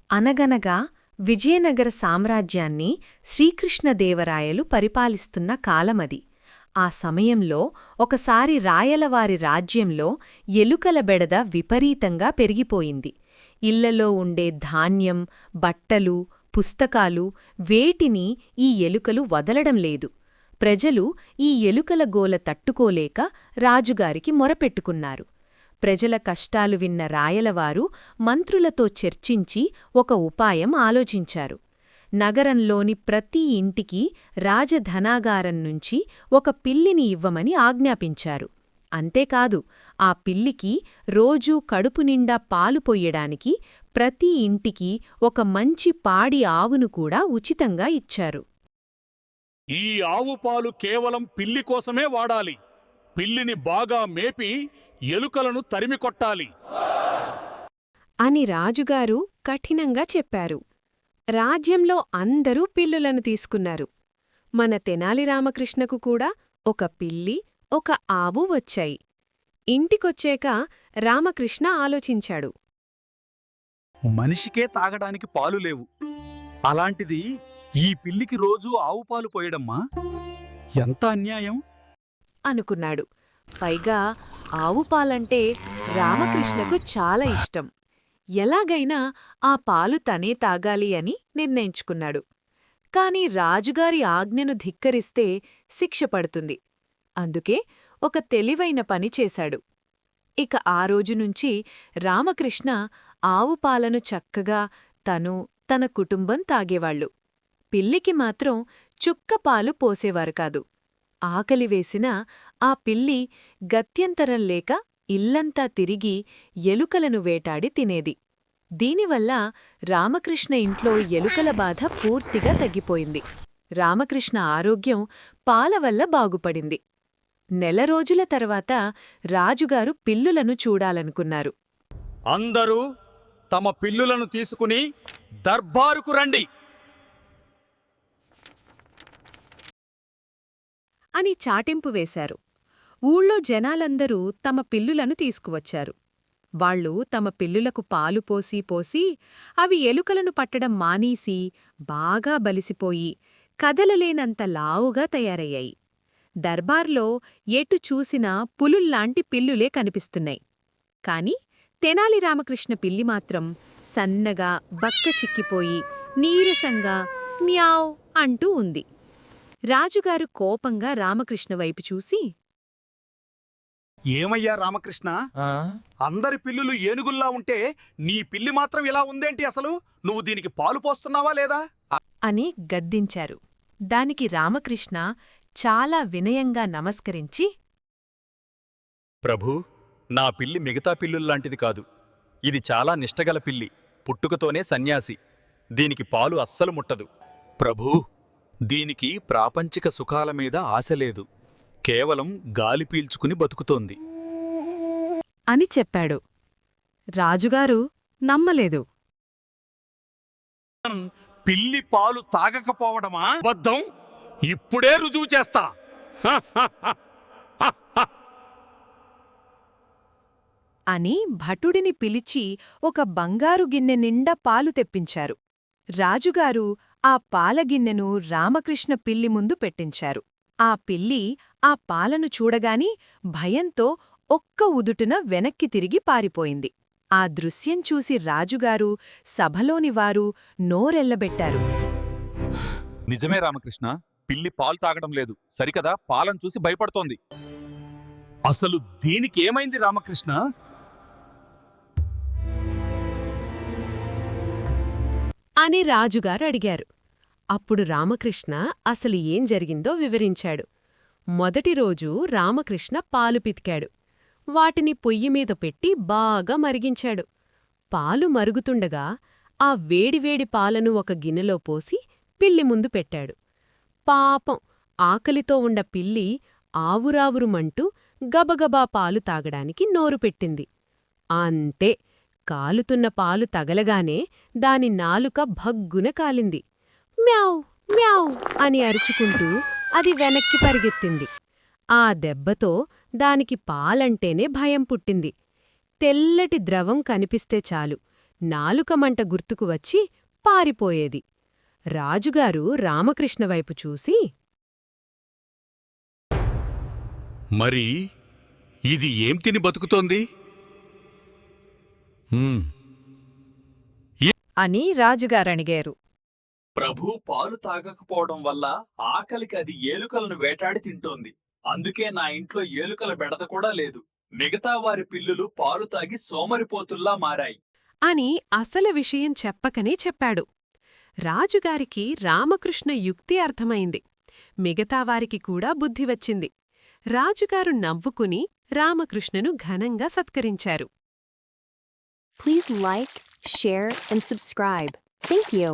అనగనగా విజయనగర సామ్రాజ్యాన్ని శ్రీకృష్ణదేవరాయలు పరిపాలిస్తున్న కాలమది. ఆ సమయంలో ఒకసారి రాయలవారి రాజ్యంలో ఎలుకల బెడద విపరీతంగా పెరిగిపోయింది. ఇళ్లలో ఉండే ధాన్యం, బట్టలు, పుస్తకాలు వేటినీ ఈ ఎలుకలు వదలడంలేదు. ప్రజలు ఈ ఎలుకల గోల తట్టుకోలేక రాజుగారికి మొరపెట్టుకున్నారు. ప్రజల కష్టాలు విన్న రాయలవారు మంత్రులతో చర్చించి ఒక ఉపాయం ఆలోచించారు. నగరంలోని ప్రతి ఇంటికి రాజధనాగారం నుంచి ఒక పిల్లిని ఇవ్వమని ఆజ్ఞాపించారు. అంతేకాదు, ఆ పిల్లికి రోజూ కడుపునిండా పాలు పొయ్యడానికి ప్రతి ఇంటికి ఒక మంచి పాడి ఆవును కూడా ఉచితంగా ఇచ్చారు. ఈ ఆవు పాలు కేవలం పిల్లి కోసమే వాడాలి. పిల్లిని బాగా మేపి ఎలుకలను తరిమికొట్టాలి అని రాజుగారు కఠినంగా చెప్పారు. రాజ్యంలో అందరూ పిల్లులను తీసుకున్నారు. మన తెనాలి రామకృష్ణకు కూడా ఒక పిల్లి, ఒక ఆవు వచ్చాయి. ఇంటికొచ్చాక రామకృష్ణ ఆలోచించాడు. మనిషికే తాగడానికి పాలు లేవు, అలాంటిది ఈ పిల్లికి రోజూ ఆవు పాలు పోయడమ్మా, ఎంత అన్యాయం అనుకున్నాడు. పైగా ఆవు పాలంటే రామకృష్ణకు చాలా ఇష్టం. ఎలాగైనా ఆ పాలు తనే తాగాలి అని నిర్ణయించుకున్నాడు. కాని రాజుగారి ఆజ్ఞను ధిక్కరిస్తే శిక్ష పడుతుంది. అందుకే ఒక తెలివైన పని చేశాడు. ఇక ఆ రోజునుంచి రామకృష్ణ ఆవు పాలను చక్కగా తను, తన కుటుంబం తాగేవాళ్లు. పిల్లికి మాత్రం చుక్క పాలు పోసేవారు కాదు. ఆకలివేసినా ఆ పిల్లి గత్యంతరం లేక ఇల్లంతా తిరిగి ఎలుకలను వేటాడి తినేది. దీనివల్ల రామకృష్ణ ఇంట్లో ఎలుకల బాధ పూర్తిగా తగ్గిపోయింది. రామకృష్ణ ఆరోగ్యం పాలవల్ల బాగుపడింది. నెల రోజుల తర్వాత రాజుగారు పిల్లులను చూడాలనుకున్నారు. అందరూ తమ పిల్లులను తీసుకుని దర్బారుకు రండి అని చాటింపు వేశారు. ఊళ్ళో జనాలందరూ తమ పిల్లులను తీసుకువచ్చారు. వాళ్లు తమ పిల్లులకు పాలు పోసి పోసి అవి ఎలుకలను పట్టడం మానేసి బాగా బలిసిపోయి కదలలేనంత లావుగా తయారయ్యాయి. దర్బార్లో ఎటు చూసినా పులుల్లాంటి పిల్లులే కనిపిస్తున్నాయి. కాని తెనాలి రామకృష్ణ పిల్లి మాత్రం సన్నగా బక్క చిక్కిపోయి నీరసంగా మ్యావ్ అంటూ ఉంది. రాజుగారు కోపంగా రామకృష్ణ వైపు చూసి, ఏమయ్యా రామకృష్ణ, అందరి పిల్లులు ఏనుగుల్లా ఉంటే నీ పిల్లి మాత్రం ఇలా ఉందేంటి? అసలు నువ్వు దీనికి పాలు పోస్తున్నావా లేదా అని గద్దించారు. దానికి రామకృష్ణ చాలా వినయంగా నమస్కరించి, ప్రభూ, నా పిల్లి మిగతా పిల్లుల్లాంటిది కాదు. ఇది చాలా నిష్టగల పిల్లి, పుట్టుకతోనే సన్యాసి. దీనికి పాలు అస్సలు ముట్టదు. ప్రభూ, దీనికి ప్రాపంచిక సుఖాల మీద ఆశ లేదు, కేవలం గాలి పీల్చుకుని బతుకుతోంది అని చెప్పాడు. రాజుగారు నమ్మలేదు. పిల్లి పాలు తాగకపోవడమా అబద్ధం? ఇప్పుడే రుజువు చేస్తా అని భటుడిని పిలిచి ఒక బంగారు గిన్నె నిండా పాలు తెప్పించారు. రాజుగారు ఆ పాలగిన్నెను రామకృష్ణ పిల్లి ముందు పెట్టించారు. ఆ పిల్లి ఆ పాలను చూడగాని భయంతో ఒక్క ఉదుటున వెనక్కి తిరిగి పారిపోయింది. ఆ దృశ్యం చూసి రాజుగారు, సభలోనివారు నోరెళ్లబెట్టారు. నిజమే రామకృష్ణ, పిల్లి పాలు తాగడం లేదు, సరికదా పాలను చూసి భయపడుతోంది. అసలు దీనికేమైంది రామకృష్ణ? అని రాజుగారు అడిగారు. అప్పుడు రామకృష్ణ అసలు ఏం జరిగిందో వివరించాడు. మొదటి రోజు రామకృష్ణ పాలు పితికాడు. వాటిని పొయ్యిమీద పెట్టి బాగా మరిగించాడు. పాలు మరుగుతుండగా ఆ వేడివేడి పాలను ఒక గిన్నెలో పోసి పిల్లి ముందు పెట్టాడు. పాపం ఆకలితో ఉండ పిల్లి ఆవురావురుమంటూ గబగబా పాలు తాగడానికి నోరు పెట్టింది. అంతే, కాలుతున్న పాలు తగలగానే దాని నాలుక భగ్గున కాలింది. మ్యావ్ మ్యావ్ అని అరుచుకుంటూ అది వెనక్కి పరిగెత్తింది. ఆ దెబ్బతో దానికి పాలంటేనే భయం పుట్టింది. తెల్లటి ద్రవం కనిపిస్తే చాలు నాలుకమంట గుర్తుకు వచ్చి పారిపోయేది. రాజుగారు రామకృష్ణ వైపు చూసి, మరి ఇది ఏం తిని బతుకుతోంది? అని రాజుగారడిగారు. ప్రభు పాలు తాగకపోవడం వల్ల ఆకలికి అది ఏలుకలను వేటాడి తింటోంది. అందుకే నా ఇంట్లో ఏలుకల బెడద కూడా లేదు. మిగతా వారి పిల్లులు పాలు తాగి సోమరిపోతుల్లా మారాయి అని అసలు విషయం చెప్పకనే చెప్పాడు. రాజుగారికి రామకృష్ణ యుక్తి అర్థమైంది. మిగతావారికి కూడా బుద్ధి వచ్చింది. రాజుగారు నవ్వుకుని రామకృష్ణను ఘనంగా సత్కరించారు. Please like, share, and subscribe. Thank you.